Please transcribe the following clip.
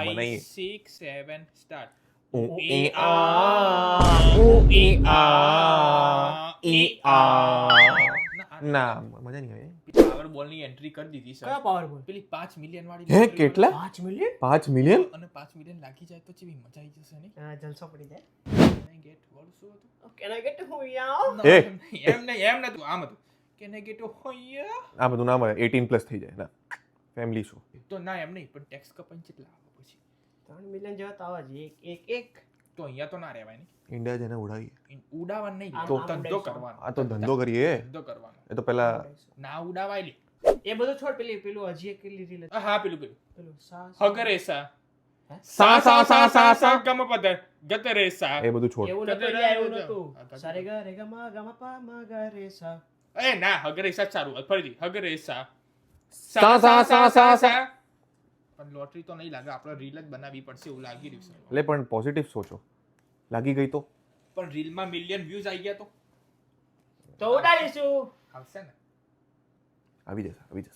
5 બનાવીએ 6 7 સ્ટાર્ટ ના મજા નહીં આવે પાવર બોલ ની એન્ટ્રી કરી દીધી સર કયા પાવરબોલ પેલી 5 મિલિયન વાળી હે lottery કેટલા 5 મિલિયન 5 મિલિયન અને 5 મિલિયન લાગી જાય તો કેવી મજા આવી જશે ને હા જલસો પડી જાય Can I get what શું હતું કેન આઈ ગેટ હુ યાર No, એ. એમ નતું આમ હતું Can I get a હોયા આ બધું ના મળે 18 પ્લસ થઈ જાય ના ફેમિલી શો તો ના એમ નહીં પણ ટેક્સ કપાઈને કેટલા આવે પછી 3 મિલિયન જેવા તો આવા જ એક તો અહીંયા તો ના રહેવાય ને ઇન્ડિયા જેને ઉડાવીએ ઉડાવવાનું નહીં આમ તો આમ ધંધો ઉડાઈશું. કરવાનો આ તો ધંધો કરીએ ધંધો કરવાનો એ તો પેલા ના ઉડાવાય લે એ બધું છોડ પેલું હજી એક કેટલી રીલ હા પેલું પેલું સા હગરેસા સા સા સા સા સા ગમ પદ ગતરેસા એ બધું છોડ એવું નતું યાર એવું નતું સારે ગ રે ગ મ ગ મ પ મ ગ રે સા એ ના હગરેસા સારું ફરીથી હગરેસા સા સા સા સા સા પણ લોટરી તો નહીં લાગે આપણે રીલ જ બનાવવી પડશે એવું લાગી રહ્યું છે એટલે પણ પોઝિટિવ સોચો લાગી ગઈ તો પણ રીલમાં મિલિયન વ્યૂઝ આવી ગયા તો તો ઉડાડીશું આવશે ને આવી જશે